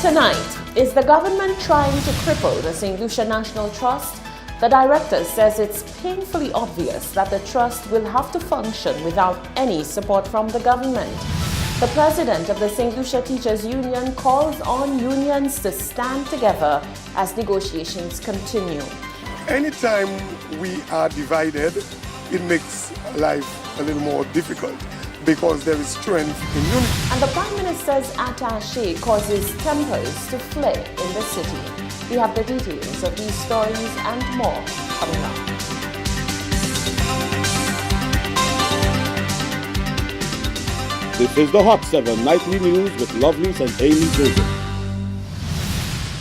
Tonight, is the government trying to cripple the St. Lucia National Trust? The director says it's painfully obvious that the trust will have to function without any support from the government. The president of the St. Lucia Teachers Union calls on unions to stand together as negotiations continue. Anytime we are divided, it makes life a little more difficult because there is strength in unity. And the Prime Minister's attaché causes tempers to flare in the city. We have the details of these stories and more coming up. This is the Hot 7 Nightly News with Lovelace and Amy Joseph.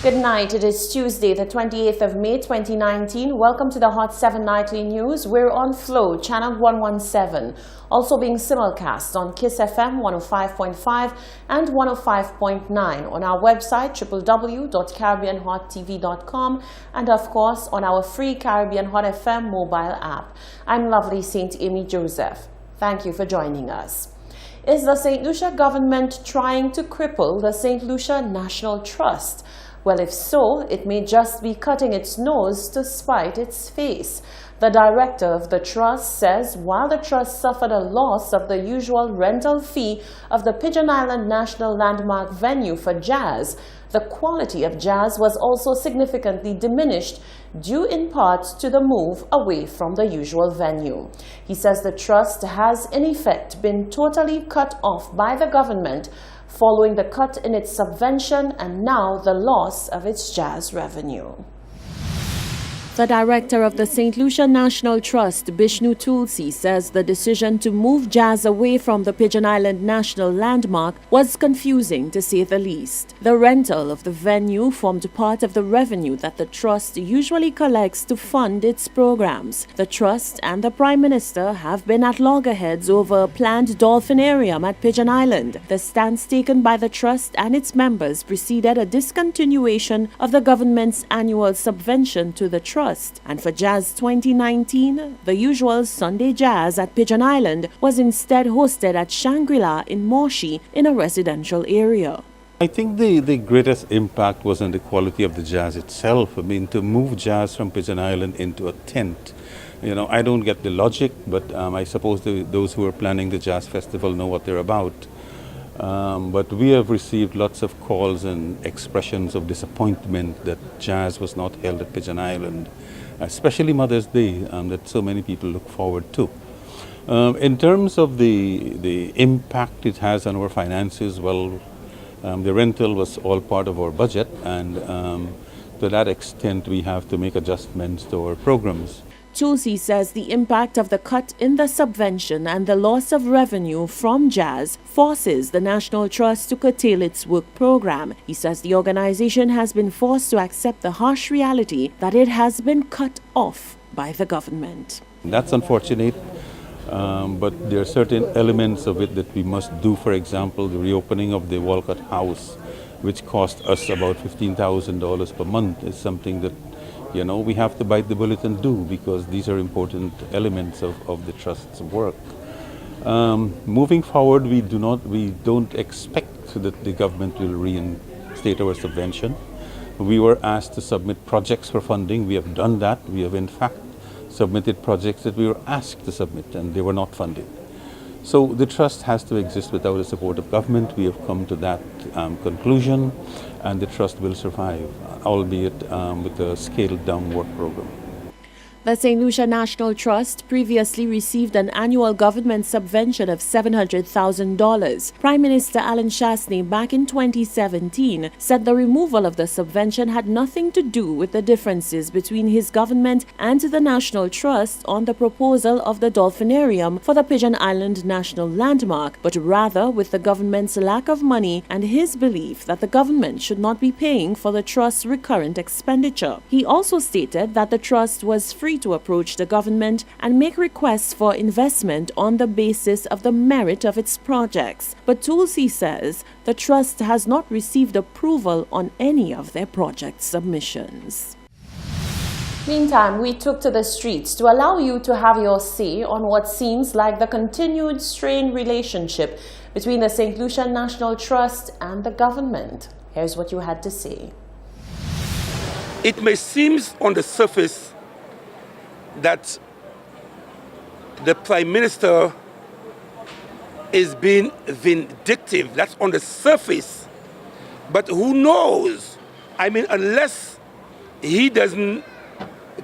Good night. It is Tuesday, the 28th of May, 2019. Welcome to the Hot 7 Nightly News. We're on Flow, channel 117. Also being simulcast on Kiss FM 105.5 and 105.9 on our website www.caribbeanhottv.com and of course on our free Caribbean Hot FM mobile app. I'm lovely St. Amy Joseph. Thank you for joining us. Is the St. Lucia government trying to cripple the St. Lucia National Trust? Well, if so, it may just be cutting its nose to spite its face. The director of the trust says while the trust suffered a loss of the usual rental fee of the Pigeon Island National Landmark venue for jazz, the quality of jazz was also significantly diminished due in part to the move away from the usual venue. He says the trust has in effect been totally cut off by the government following the cut in its subvention and now the loss of its jazz revenue. The director of the St. Lucia National Trust, Bishnu Tulsi, says the decision to move jazz away from the Pigeon Island National Landmark was confusing to say the least. The rental of the venue formed part of the revenue that the trust usually collects to fund its programs. The trust and the Prime Minister have been at loggerheads over a planned dolphinarium at Pigeon Island. The stance taken by the trust and its members preceded a discontinuation of the government's annual subvention to the trust. And for Jazz 2019, the usual Sunday Jazz at Pigeon Island was instead hosted at Shangri-La in Moshi in a residential area. I think the greatest impact was on the quality of the jazz itself. I mean, to move jazz from Pigeon Island into a tent, I don't get the logic, but I suppose those who are planning the jazz festival know what they're about. But we have received lots of calls and expressions of disappointment that jazz was not held at Pigeon Island, especially Mother's Day, that so many people look forward to. In terms of the impact it has on our finances, well, the rental was all part of our budget, and to that extent we have to make adjustments to our programs. Tulsi says the impact of the cut in the subvention and the loss of revenue from jazz forces the National Trust to curtail its work program. He says the organization has been forced to accept the harsh reality that it has been cut off by the government. That's unfortunate, but there are certain elements of it that we must do. For example, the reopening of the Walcott House, which cost us about $15,000 per month, is something that we have to bite the bullet and do, because these are important elements of the trust's work. Moving forward, we don't expect that the government will reinstate our subvention. We were asked to submit projects for funding. We have done that. We have in fact submitted projects that we were asked to submit, and they were not funded. So the trust has to exist without the support of government. We have come to that conclusion, and the trust will survive, albeit with a scaled-down work program. The St. Lucia National Trust previously received an annual government subvention of $700,000. Prime Minister Alan Shastney back in 2017 said the removal of the subvention had nothing to do with the differences between his government and the National Trust on the proposal of the dolphinarium for the Pigeon Island National Landmark, but rather with the government's lack of money and his belief that the government should not be paying for the trust's recurrent expenditure. He also stated that the trust was free to approach the government and make requests for investment on the basis of the merit of its projects. But Tulsi says the trust has not received approval on any of their project submissions. Meantime, we took to the streets to allow you to have your say on what seems like the continued strained relationship between the St. Lucia National Trust and the government. Here's what you had to say. It may seem on the surface that the Prime Minister is being vindictive. That's on the surface. But who knows? I mean, unless he doesn't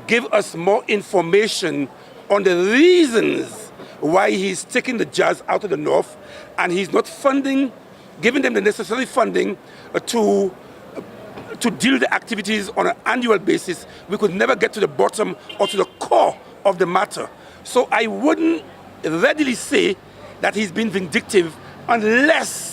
give us more information on the reasons why he's taking the jazz out of the north and he's not giving them the necessary funding to deal with the activities on an annual basis, we could never get to the bottom or to the core of the matter. So I wouldn't readily say that he's been vindictive unless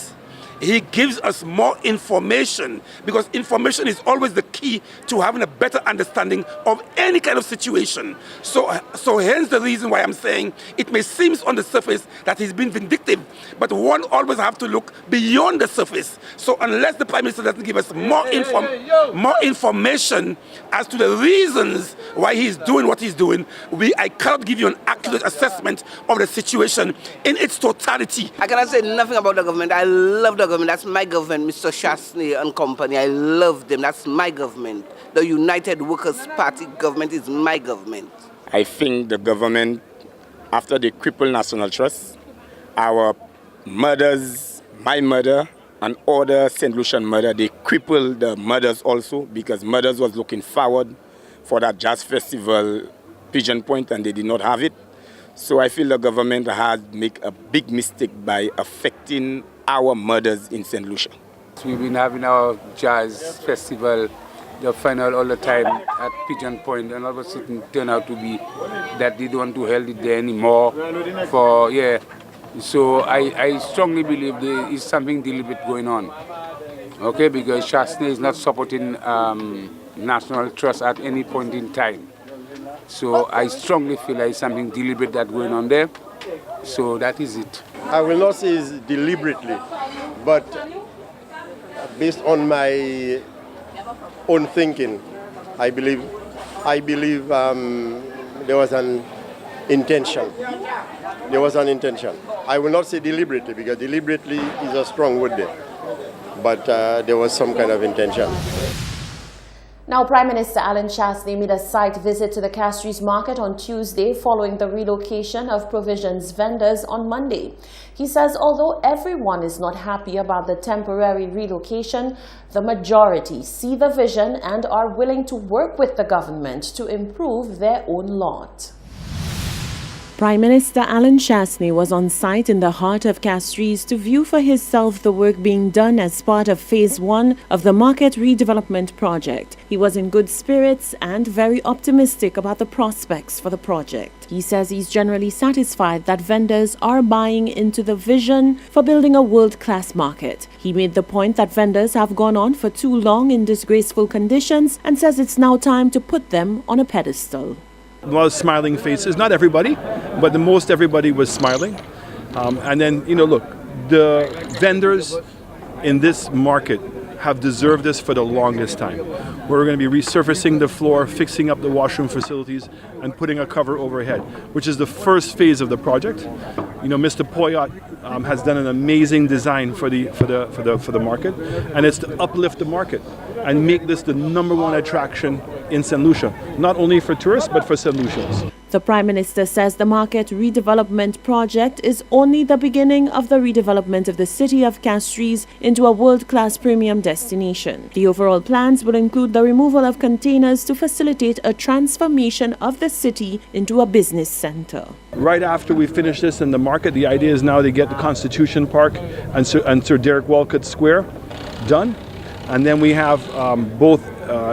he gives us more information, because information is always the key to having a better understanding of any kind of situation. So hence the reason why I'm saying it may seem on the surface that he's been vindictive, but one always have to look beyond the surface. So unless the Prime Minister doesn't give us more information as to the reasons why he's doing what he's doing, I cannot give you an accurate assessment of the situation in its totality. I cannot say nothing about the government. I love the government. That's my government, Mr. Chasney and company. I love them. That's my government. The United Workers' Party government is my government. I think the government, after they crippled National Trust, our mothers, my mother, and other St. Lucian mother, they crippled the mothers also, because mothers was looking forward for that jazz festival Pigeon Point and they did not have it. So I feel the government has made a big mistake by affecting our mothers in St. Lucia. We've been having our jazz festival, the final all the time at Pigeon Point, and all of a sudden turned out to be that they don't want to hold it there anymore. So I strongly believe there is something deliberate going on. Okay, because Chasney is not supporting National Trust at any point in time. So I strongly feel there is something deliberate that's going on there. So that is it. I will not say it's deliberately, but based on my own thinking, I believe there was an intention. There was an intention. I will not say deliberately, because deliberately is a strong word there, but there was some kind of intention. Now, Prime Minister Alan Chasney made a site visit to the Castries market on Tuesday following the relocation of provisions vendors on Monday. He says although everyone is not happy about the temporary relocation, the majority see the vision and are willing to work with the government to improve their own lot. Prime Minister Alan Chasney was on site in the heart of Castries to view for himself the work being done as part of Phase 1 of the market redevelopment project. He was in good spirits and very optimistic about the prospects for the project. He says he's generally satisfied that vendors are buying into the vision for building a world-class market. He made the point that vendors have gone on for too long in disgraceful conditions and says it's now time to put them on a pedestal. A lot of smiling faces, not everybody, but the most everybody was smiling. And then, look, the vendors in this market have deserved this for the longest time. We're going to be resurfacing the floor, fixing up the washroom facilities, and putting a cover overhead, which is the first phase of the project. Mr. Poyot has done an amazing design for the market, and it's to uplift the market and make this the #1 attraction in St. Lucia, not only for tourists but for St. Lucians. The Prime Minister says the market redevelopment project is only the beginning of the redevelopment of the city of Castries into a world-class premium destination. The overall plans will include the removal of containers to facilitate a transformation of the city into a business center. Right after we finish this in the market, the idea is now to get the Constitution Park and Sir Derek Walcott Square done. And then we have both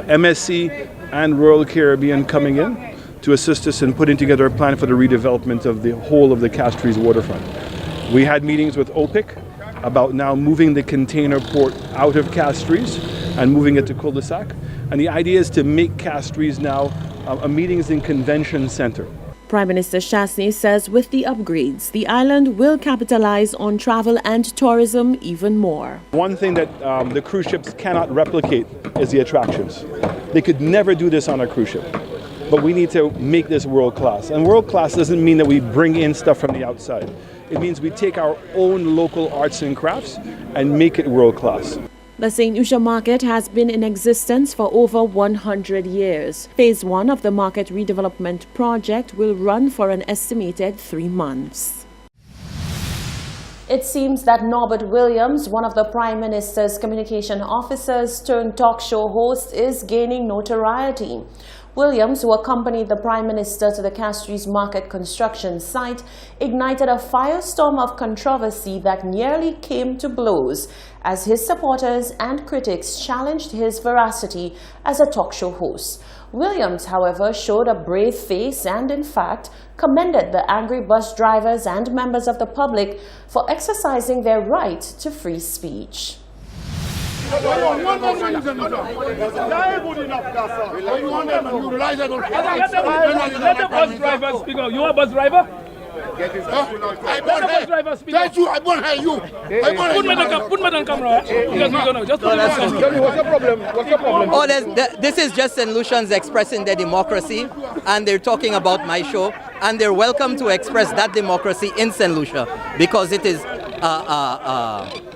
MSC and Royal Caribbean coming in to assist us in putting together a plan for the redevelopment of the whole of the Castries waterfront. We had meetings with OPIC about now moving the container port out of Castries and moving it to Cul-de-sac. And the idea is to make Castries now a meetings and convention center. Prime Minister Chasney says with the upgrades, the island will capitalize on travel and tourism even more. One thing that the cruise ships cannot replicate is the attractions. They could never do this on a cruise ship. But we need to make this world class. And world class doesn't mean that we bring in stuff from the outside. It means we take our own local arts and crafts and make it world class. The St. Lucia market has been in existence for over 100 years. Phase 1 of the market redevelopment project will run for an estimated 3 months. It seems that Norbert Williams, one of the Prime Minister's communication officers turned talk show host, is gaining notoriety. Williams, who accompanied the Prime Minister to the Castries Market construction site, ignited a firestorm of controversy that nearly came to blows as his supporters and critics challenged his veracity as a talk show host. Williams, however, showed a brave face and, in fact, commended the angry bus drivers and members of the public for exercising their right to free speech. You are a bus driver? Thank you. I won't hire you. Put me on camera. Just what's the problem? What's the problem? Oh, this is just St. Lucians expressing their democracy, and they're talking about my show, and they're welcome to express that democracy in St. Lucia, because it is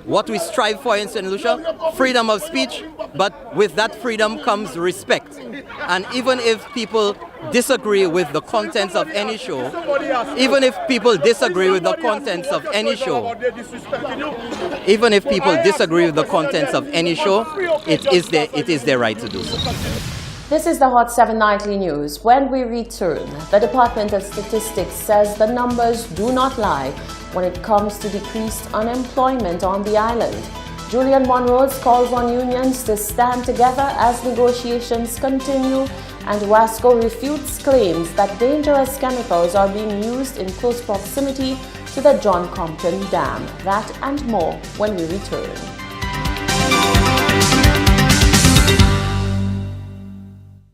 what we strive for in St. Lucia, freedom of speech, but with that freedom comes respect. And even if people disagree with the contents of any show, even if people disagree with the contents of any show, it is their right to do so. This is the Hot 7 Nightly News. When we return, the Department of Statistics says the numbers do not lie when it comes to decreased unemployment on the island. Julian Monroe calls on unions to stand together as negotiations continue, and Wasco refutes claims that dangerous chemicals are being used in close proximity to the John Compton Dam. That and more when we return.